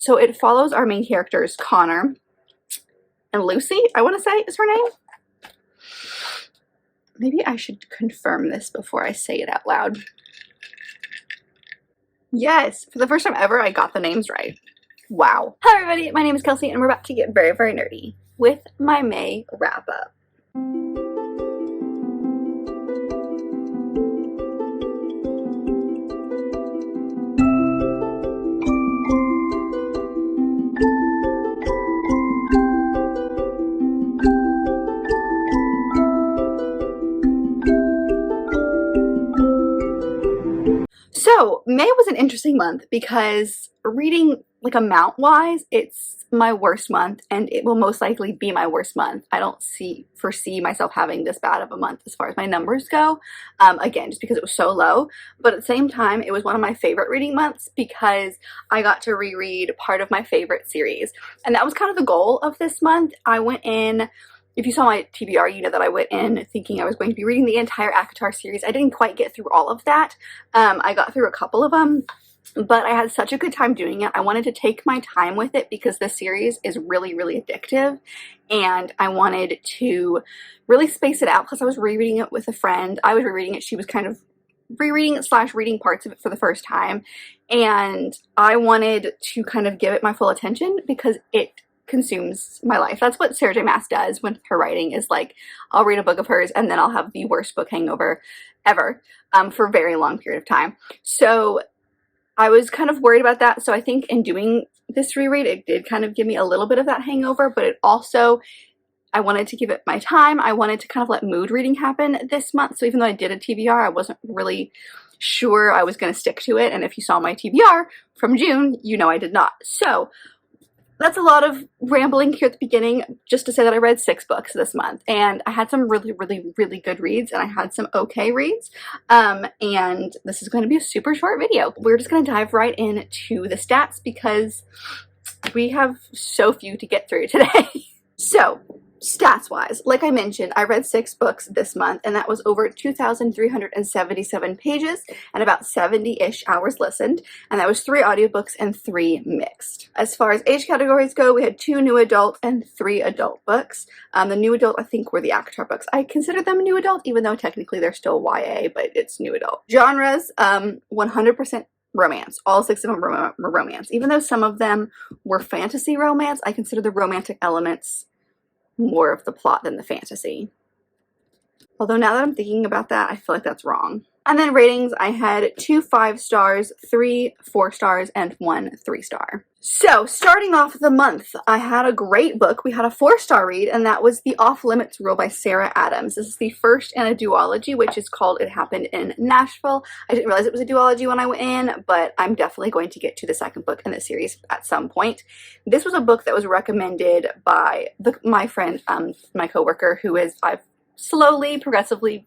So it follows our main characters, Connor and Lucy, I want to say is her name. Maybe I should confirm this before I say it out loud. Yes, for the first time ever, I got the names right. Wow. Hello everybody, my name is Kelsey and we're about to get very, very nerdy with my May wrap up. So May was an interesting month because reading like amount wise, it's my worst month and it will most likely be my worst month. I don't foresee myself having this bad of a month as far as my numbers go. Again, just because it was so low, but at the same time, it was one of my favorite reading months because I got to reread part of my favorite series. And that was kind of the goal of this month. I went in, if you saw my TBR, you know that I went in thinking I was going to be reading the entire ACOTAR series. I didn't quite get through all of that. I got through a couple of them, but I had such a good time doing it. I wanted to take my time with it because this series is really, really addictive, and I wanted to really space it out because I was rereading it with a friend. I was rereading it. She was kind of rereading it / reading parts of it for the first time, and I wanted to kind of give it my full attention because it consumes my life. That's what Sarah J. Maas does with her writing, is like, I'll read a book of hers and then I'll have the worst book hangover ever for a very long period of time. So I was kind of worried about that. So I think in doing this reread, it did kind of give me a little bit of that hangover, but it also, I wanted to give it my time. I wanted to kind of let mood reading happen this month. So even though I did a TBR, I wasn't really sure I was going to stick to it. And if you saw my TBR from June, you know I did not. So that's a lot of rambling here at the beginning, just to say that I read 6 books this month, and I had some really, really, really good reads, and I had some okay reads, and this is going to be a super short video. We're just going to dive right into the stats because we have so few to get through today. So, stats-wise, like I mentioned, I read 6 books this month, and that was over 2,377 pages and about 70-ish hours listened, and that was 3 audiobooks and 3 mixed. As far as age categories go, we had 2 new adult and 3 adult books. The new adult, I think, were the ACOTAR books. I consider them new adult, even though technically they're still YA, but it's new adult. Genres, 100% romance. All 6 of them were romance. Even though some of them were fantasy romance, I consider the romantic elements more of the plot than the fantasy. Although now that I'm thinking about that, I feel like that's wrong. And then ratings, I had 2 5 stars, 3 4 stars, and 1 3 star. So starting off the month, I had a great book. We had a 4-star read, and that was The Off Limits Rule by Sarah Adams. This is the first in a duology, which is called It Happened in Nashville. I didn't realize it was a duology when I went in, but I'm definitely going to get to the second book in the series at some point. This was a book that was recommended by my friend, my coworker, who is, I've slowly, progressively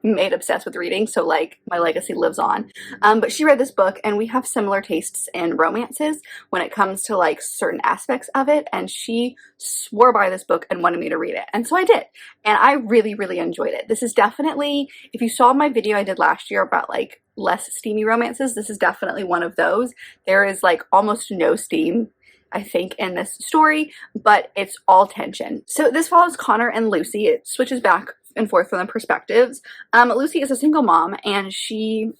made obsessed with reading, so like my legacy lives on. But she read this book, and we have similar tastes in romances when it comes to like certain aspects of it, and she swore by this book and wanted me to read it, and so I did, and I really, really enjoyed it. This is definitely, if you saw my video I did last year about like less steamy romances, this is definitely one of those. There is like almost no steam, I think, in this story, but it's all tension. So this follows Connor and Lucy. It switches back and forth from the perspectives. Lucy is a single mom, and she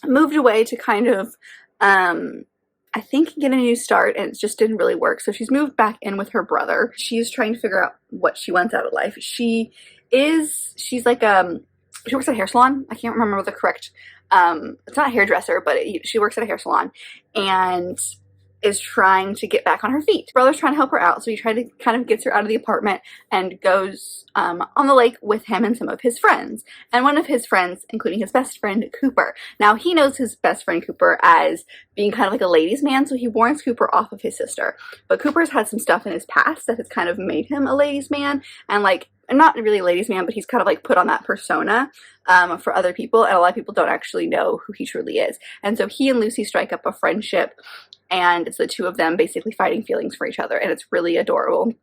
moved away to kind of, I think, get a new start, and it just didn't really work. So she's moved back in with her brother. She's trying to figure out what she wants out of life. She's like, she works at a hair salon. I can't remember the correct, it's not a hairdresser, but she works at a hair salon, and is trying to get back on her feet. Her brother's trying to help her out, so he kind of gets her out of the apartment and goes on the lake with him and some of his friends. And one of his friends, including his best friend, Cooper. Now, he knows his best friend, Cooper, as being kind of like a ladies' man, so he warns Cooper off of his sister. But Cooper's had some stuff in his past that has kind of made him a ladies' man, and like, not really a ladies' man, but he's kind of like put on that persona for other people, and a lot of people don't actually know who he truly is. And so he and Lucy strike up a friendship, and it's the two of them basically fighting feelings for each other, and it's really adorable.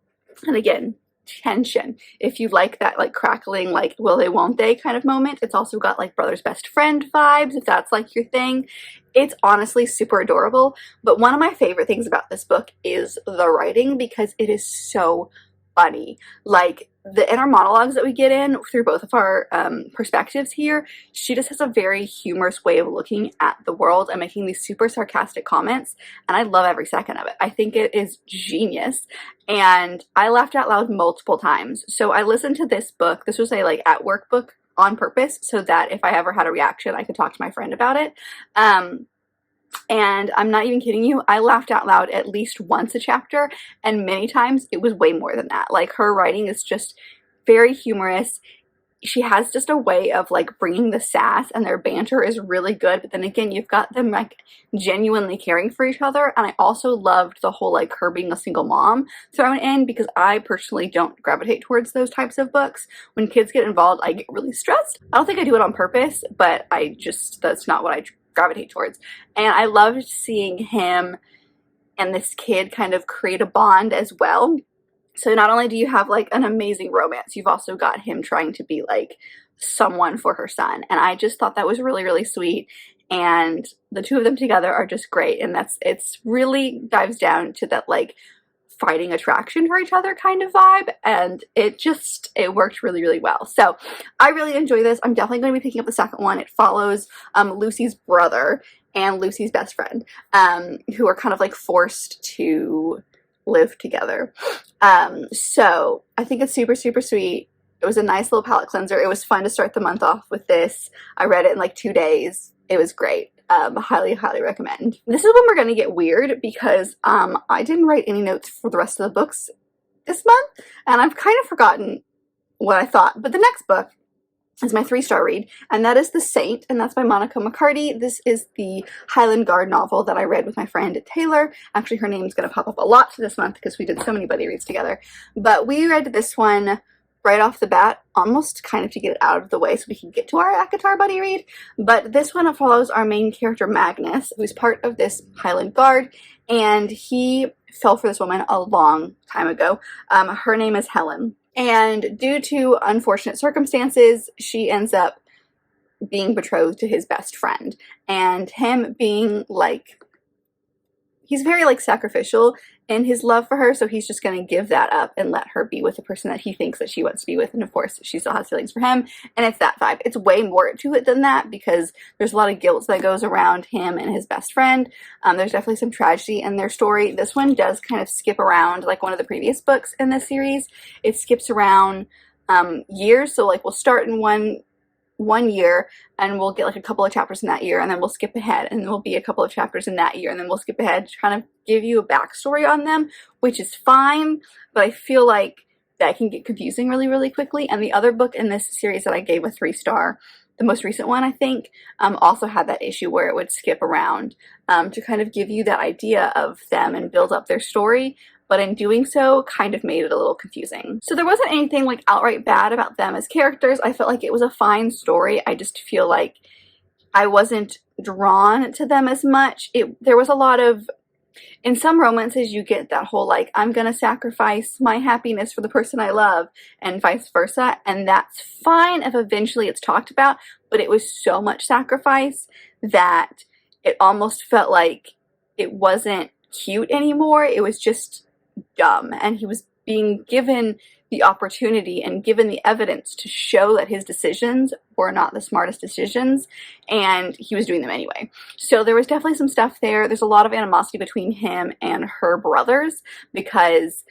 And again, tension. If you like that like crackling, like will they won't they kind of moment. It's also got like brother's best friend vibes, if that's like your thing. It's honestly super adorable. But one of my favorite things about this book is the writing, because it is so funny. Like the inner monologues that we get in through both of our perspectives here, she just has a very humorous way of looking at the world and making these super sarcastic comments, and I love every second of it. I think it is genius, and I laughed out loud multiple times. So I listened to this book. This was a like at work book on purpose, so that if I ever had a reaction, I could talk to my friend about it. And I'm not even kidding you, I laughed out loud at least once a chapter, and many times it was way more than that. Like her writing is just very humorous. She has just a way of like bringing the sass, and their banter is really good. But then again, you've got them like genuinely caring for each other. And I also loved the whole like her being a single mom thrown in, because I personally don't gravitate towards those types of books. When kids get involved, I get really stressed. I don't think I do it on purpose, but that's not what I gravitate towards. And I loved seeing him and this kid kind of create a bond as well. So not only do you have like an amazing romance, you've also got him trying to be like someone for her son. And I just thought that was really, really sweet. And the two of them together are just great. And it's really dives down to that like fighting attraction for each other kind of vibe, and it worked really, really well. So I really enjoy this. I'm definitely going to be picking up the second one. It follows Lucy's brother and Lucy's best friend, who are kind of like forced to live together. So I think it's super, super sweet. It was a nice little palate cleanser. It was fun to start the month off with this. I read it in like 2 days. It was great. Highly, highly recommend. This is when we're going to get weird, because I didn't write any notes for the rest of the books this month, and I've kind of forgotten what I thought. But the next book is my 3-star read, and that is The Saint, and that's by Monica McCarty. This is the Highland Guard novel that I read with my friend Taylor. Actually, her name's going to pop up a lot this month because we did so many buddy reads together. But we read this one right off the bat, almost kind of to get it out of the way so we can get to our ACOTAR buddy read. But this one follows our main character Magnus, who's part of this Highland Guard, and he fell for this woman a long time ago. Her name is Helen, and due to unfortunate circumstances, she ends up being betrothed to his best friend, and him being like, he's very like sacrificial in his love for her, so he's just going to give that up and let her be with the person that he thinks that she wants to be with. And of course she still has feelings for him, and it's that vibe. It's way more to it than that, because there's a lot of guilt that goes around him and his best friend. There's definitely some tragedy in their story. This one does kind of skip around like one of the previous books in this series. It skips around years, so like we'll start in one year, and we'll get like a couple of chapters in that year, and then we'll skip ahead, and there'll be a couple of chapters in that year, and then we'll skip ahead to kind of give you a backstory on them, which is fine, but I feel like that can get confusing really, really quickly. And the other book in this series that I gave a 3-star, the most recent one, I think, also had that issue where it would skip around to kind of give you that idea of them and build up their story, but in doing so kind of made it a little confusing. So there wasn't anything like outright bad about them as characters. I felt like it was a fine story. I just feel like I wasn't drawn to them as much. There was a lot of, in some romances you get that whole like, I'm gonna sacrifice my happiness for the person I love, and vice versa, and that's fine if eventually it's talked about, but it was so much sacrifice that it almost felt like it wasn't cute anymore. It was just dumb, and he was being given the opportunity and given the evidence to show that his decisions were not the smartest decisions, and he was doing them anyway. So there was definitely some stuff there. There's a lot of animosity between him and her brothers, because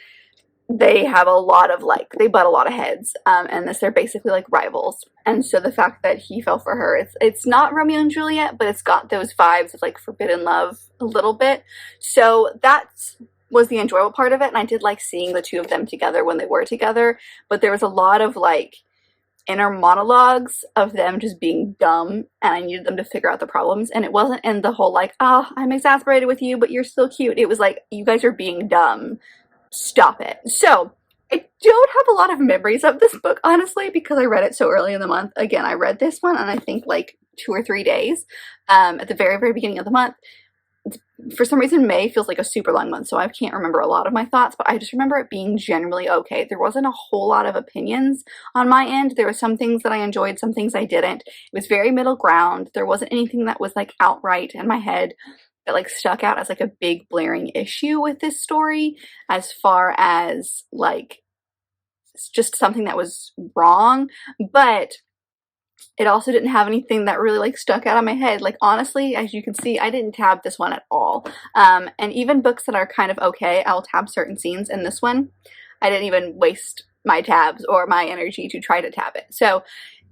they have a lot of like, they butt a lot of heads, and they're basically like rivals. And so the fact that he fell for her, it's not Romeo and Juliet, but it's got those vibes of like forbidden love a little bit. So that's was the enjoyable part of it, and I did like seeing the two of them together when they were together, but there was a lot of like inner monologues of them just being dumb, and I needed them to figure out the problems. And it wasn't in the whole like, oh, I'm exasperated with you, but you're still cute. It was like, you guys are being dumb. Stop it. So I don't have a lot of memories of this book, honestly, because I read it so early in the month. Again, I read this one and I think like 2 or 3 days at the very, very beginning of the month. for some reason, May feels like a super long month, so I can't remember a lot of my thoughts, but I just remember it being generally okay. There wasn't a whole lot of opinions on my end. There were some things that I enjoyed, some things I didn't. It was very middle ground. There wasn't anything that was like outright in my head that like stuck out as like a big blaring issue with this story, as far as like it's just something that was wrong. But it also didn't have anything that really like stuck out on my head. Like honestly, as you can see, I didn't tab this one at all. And even books that are kind of okay, I'll tab certain scenes. In this one, I didn't even waste my tabs or my energy to try to tab it. So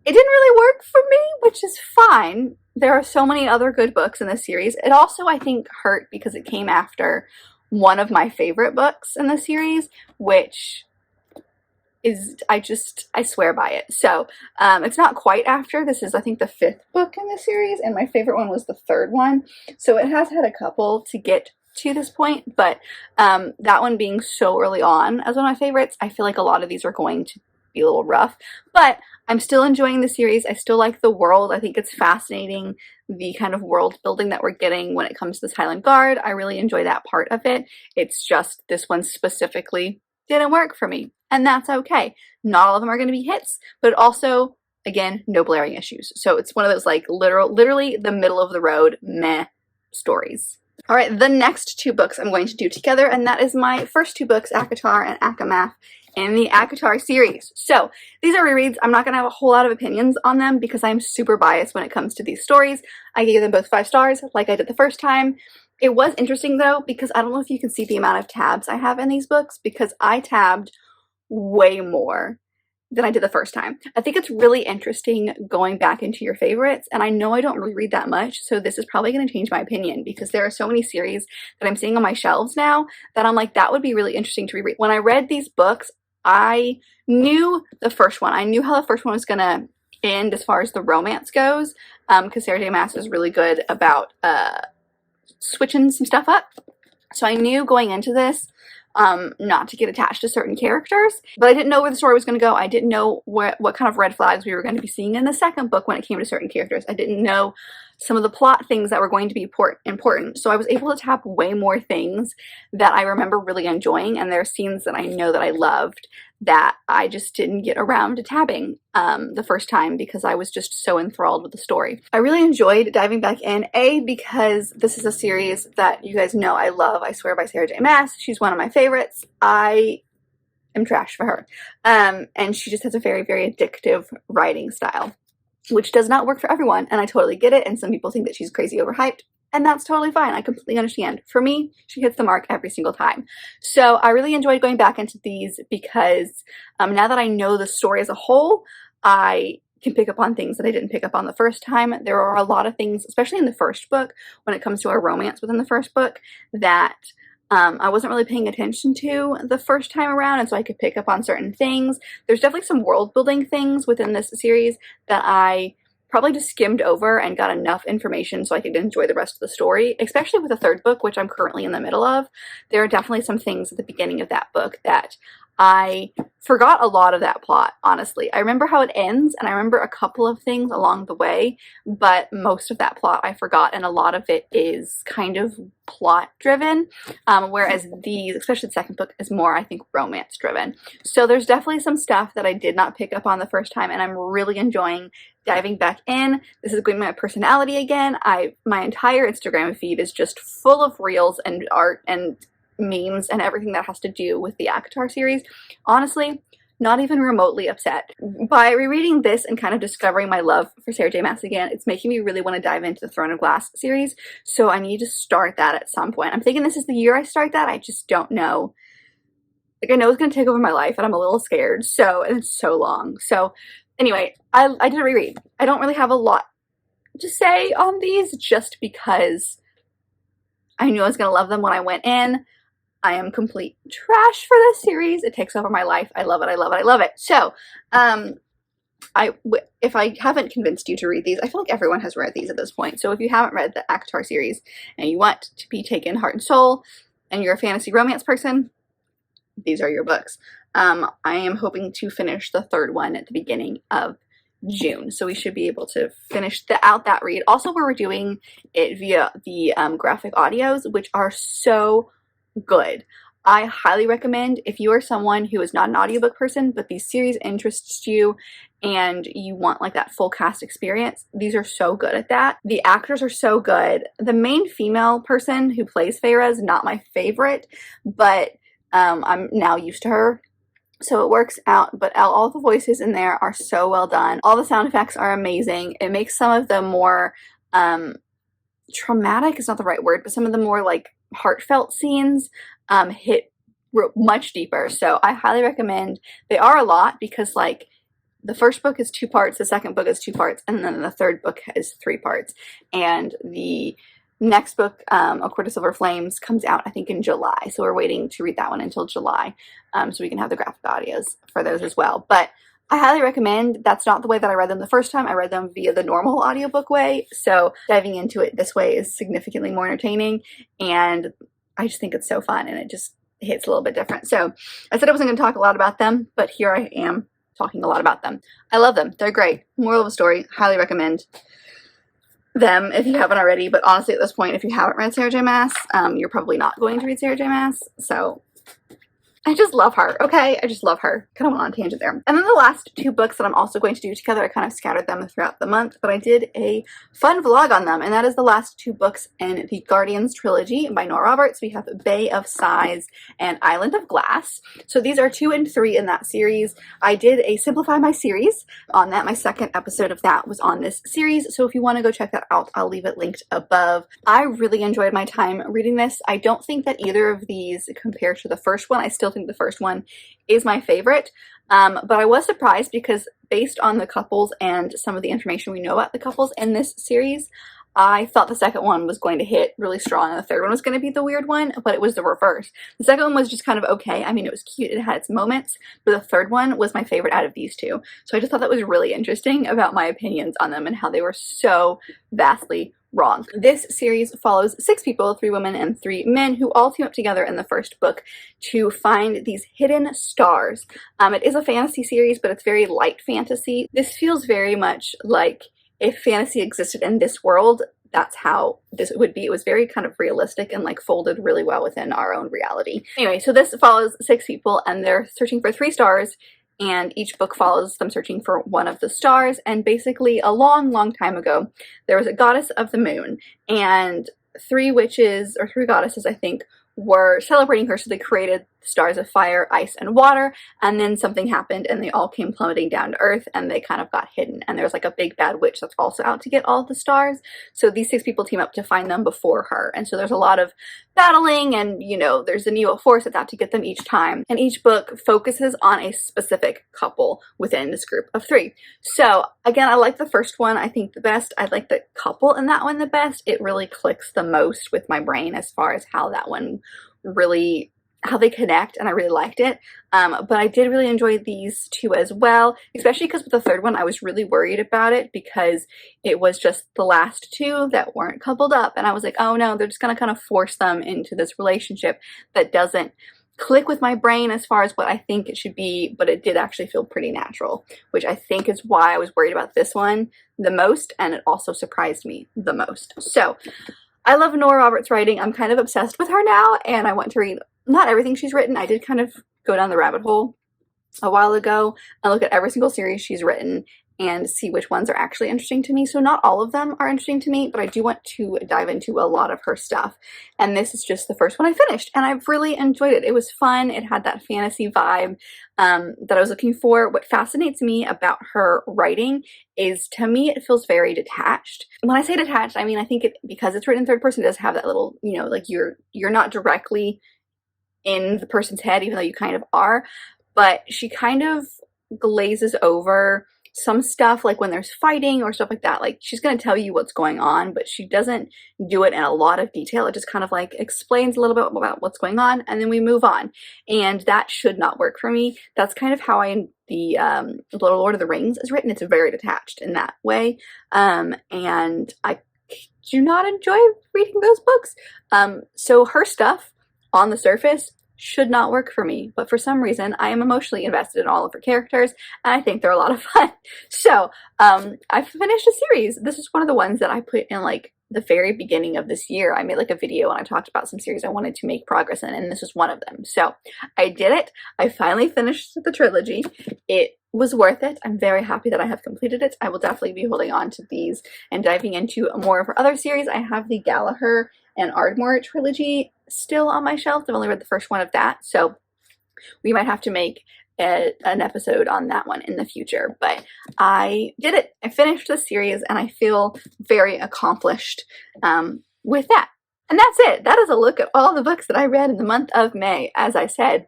it didn't really work for me, which is fine. There are so many other good books in this series. It also, I think, hurt because it came after one of my favorite books in the series, which is, I swear by it. So it's not quite after. This is, I think, the 5th book in the series, and my favorite one was the 3rd one. So it has had a couple to get to this point, but that one being so early on as one of my favorites, I feel like a lot of these are going to be a little rough, but I'm still enjoying the series. I still like the world. I think it's fascinating, the kind of world building that we're getting when it comes to this Highland Guard. I really enjoy that part of it. It's just this one specifically didn't work for me, and that's okay. Not all of them are going to be hits, but also, again, no blaring issues. So it's one of those like literally the middle of the road meh stories. All right, the next 2 books I'm going to do together, and that is my first 2 books, ACOTAR and ACOMAF, in the ACOTAR series. So these are rereads. I'm not going to have a whole lot of opinions on them because I'm super biased when it comes to these stories. I gave them both 5 stars like I did the first time. It was interesting though, because I don't know if you can see the amount of tabs I have in these books, because I tabbed way more than I did the first time. I think it's really interesting going back into your favorites, and I know I don't reread that much, so this is probably going to change my opinion, because there are so many series that I'm seeing on my shelves now that I'm like, that would be really interesting to reread. When I read these books, I knew the first one. I knew how the first one was going to end as far as the romance goes, because Sarah J. Maas is really good about switching some stuff up. So I knew going into this not to get attached to certain characters, but I didn't know where the story was going to go. I didn't know what kind of red flags we were going to be seeing in the second book when it came to certain characters. I didn't know some of the plot things that were going to be important. So I was able to tap way more things that I remember really enjoying, and there are scenes that I know that I loved that I just didn't get around to tabbing the first time because I was just so enthralled with the story. I really enjoyed diving back in, because this is a series that you guys know I love. I swear by Sarah J. Maas. She's one of my favorites. I am trash for her. And she just has a very, very addictive writing style, which does not work for everyone, and I totally get it, and some people think that she's crazy overhyped, and that's totally fine. I completely understand. For me, she hits the mark every single time. So I really enjoyed going back into these because now that I know the story as a whole, I can pick up on things that I didn't pick up on the first time. There are a lot of things, especially in the first book, when it comes to a romance within the first book, that I wasn't really paying attention to the first time around, and so I could pick up on certain things. There's definitely some world building things within this series that I probably just skimmed over and got enough information so I could enjoy the rest of the story, especially with the 3rd book, which I'm currently in the middle of. There are definitely some things at the beginning of that book that I forgot a lot of that plot, honestly. I remember how it ends, and I remember a couple of things along the way, but most of that plot I forgot, and a lot of it is kind of plot-driven, whereas these, especially the 2nd book, is more, I think, romance-driven. So there's definitely some stuff that I did not pick up on the first time, and I'm really enjoying diving back in. This is going to be my personality again. My entire Instagram feed is just full of reels and art and memes and everything that has to do with the ACOTAR series. Honestly, not even remotely upset. By rereading this and kind of discovering my love for Sarah J. Maas again, it's making me really want to dive into the Throne of Glass series, so I need to start that at some point. I'm thinking this is the year I start that. I just don't know. Like, I know it's going to take over my life, and I'm a little scared, and it's so long. So anyway, I did a reread. I don't really have a lot to say on these, just because I knew I was going to love them when I went in. I am complete trash for this series. It takes over my life. I love it. I love it. I love it. So, if I haven't convinced you to read these, I feel like everyone has read these at this point. So if you haven't read the ACOTAR series and you want to be taken heart and soul, and you're a fantasy romance person, these are your books. I am hoping to finish the 3rd one at the beginning of June. So we should be able to finish out that read. Also, we're doing it via the graphic audios, which are so good. I highly recommend, if you are someone who is not an audiobook person, but the series interests you and you want like that full cast experience, these are so good at that. The actors are so good. The main female person who plays Feyre is not my favorite, but I'm now used to her, so it works out. But all the voices in there are so well done. All the sound effects are amazing. It makes some of the more traumatic is not the right word, but some of the more like heartfelt scenes hit much deeper. So I highly recommend. They are a lot because like the first book is 2 parts, the second book is 2 parts, and then the third book is 3 parts. And the next book, A Court of Silver Flames, comes out I think in July. So we're waiting to read that one until July, so we can have the graphic audios for those as well. But I highly recommend. That's not the way that I read them the first time. I read them via the normal audiobook way. So diving into it this way is significantly more entertaining, and I just think it's so fun, and it just hits a little bit different. So I said I wasn't going to talk a lot about them, but here I am talking a lot about them. I love them. They're great. Moral of the story, highly recommend them if you haven't already. But honestly, at this point, if you haven't read Sarah J. Maas, you're probably not going to read Sarah J. Maas. So I just love her, okay? I just love her. Kind of went on a tangent there. And then the last 2 books that I'm also going to do together, I kind of scattered them throughout the month, but I did a fun vlog on them, and that is the last 2 books in the Guardians Trilogy by Nora Roberts. We have Bay of Sighs and Island of Glass. So these are 2 and 3 in that series. I did a Simplify My Series on that. My second episode of that was on this series, so if you want to go check that out, I'll leave it linked above. I really enjoyed my time reading this. I don't think that either of these compare to the first one. I still think the first one is my favorite, but I was surprised because based on the couples and some of the information we know about the couples in this series, I thought the second one was going to hit really strong and the third one was going to be the weird one, but it was the reverse. The second one was just kind of okay. I mean, it was cute, it had its moments, but the third one was my favorite out of these 2. So I just thought that was really interesting about my opinions on them and how they were so vastly wrong. This series follows 6 people, 3 women and 3 men, who all team up together in the first book to find these hidden stars. It is a fantasy series, but it's very light fantasy. This feels very much like if fantasy existed in this world, that's how this would be. It was very kind of realistic and like folded really well within our own reality. Anyway, so this follows 6 people and they're searching for 3 stars, and each book follows them searching for one of the stars. And basically a long, long time ago, there was a goddess of the moon, and 3 witches, or 3 goddesses, I think, were celebrating her, so they created stars of fire, ice, and water, and then something happened and they all came plummeting down to earth and they kind of got hidden, and there's like a big bad witch that's also out to get all the stars. So these 6 people team up to find them before her, and so there's a lot of battling, and you know, there's a new force that's out to get them each time, and each book focuses on a specific couple within this group of 3. So again, I like the first one, I think the best. I like the couple in that one the best. It really clicks the most with my brain as far as how that one really, how they connect, and I really liked it. But I did really enjoy these 2 as well, especially because with the third one I was really worried about it because it was just the last 2 that weren't coupled up, and I was like, oh no, they're just gonna kind of force them into this relationship that doesn't click with my brain as far as what I think it should be, but it did actually feel pretty natural, which I think is why I was worried about this one the most, and it also surprised me the most. So I love Nora Roberts' writing. I'm kind of obsessed with her now, and I want to read not everything she's written. I did kind of go down the rabbit hole a while ago and look at every single series she's written and see which ones are actually interesting to me. So not all of them are interesting to me, but I do want to dive into a lot of her stuff. And this is just the first one I finished, and I've really enjoyed it. It was fun. It had that fantasy vibe that I was looking for. What fascinates me about her writing is, to me, it feels very detached. When I say detached, I mean, I think it, because it's written in third person, it does have that little, you know, like you're not directly in the person's head, even though you kind of are, but she kind of glazes over some stuff, like when there's fighting or stuff like that. Like, she's going to tell you what's going on, but she doesn't do it in a lot of detail. It just kind of like explains a little bit about what's going on, and then we move on. And that should not work for me. That's kind of how the Lord of the Rings is written. It's very detached in that way. And I do not enjoy reading those books. So her stuff on the surface should not work for me, but for some reason I am emotionally invested in all of her characters, and I think they're a lot of fun. So I finished a series. This is one of the ones that I put in like the very beginning of this year. I made like a video and I talked about some series I wanted to make progress in, and this was one of them. So I did it. I finally finished the trilogy. It was worth it. I'm very happy that I have completed it. I will definitely be holding on to these and diving into more of her other series. I have the Gallagher and Ardmore trilogy still on my shelf. I've only read the first one of that, so we might have to make an episode on that one in the future. But I did it. I finished the series and I feel very accomplished with that. And that's it. That is a look at all the books that I read in the month of May. As I said,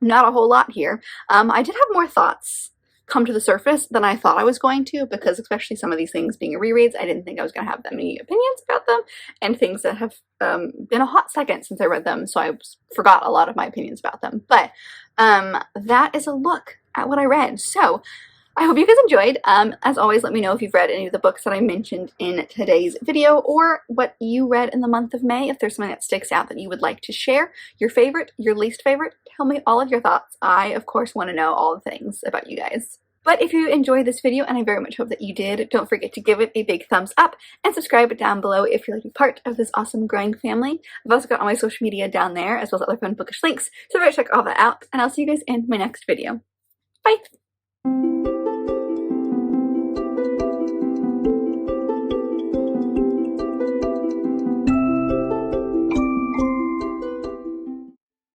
not a whole lot here. I did have more thoughts come to the surface than I thought I was going to, because especially some of these things being rereads, I didn't think I was going to have that many opinions about them, and things that have been a hot second since I read them, so I forgot a lot of my opinions about them. But that is a look at what I read. So I hope you guys enjoyed. As always, let me know if you've read any of the books that I mentioned in today's video, or what you read in the month of May. If there's something that sticks out that you would like to share, your favorite, your least favorite, tell me all of your thoughts. I, of course, want to know all the things about you guys. But if you enjoyed this video, and I very much hope that you did, don't forget to give it a big thumbs up and subscribe down below if you'd like to be part of this awesome growing family. I've also got all my social media down there, as well as other fun bookish links, so check all that out, and I'll see you guys in my next video. Bye!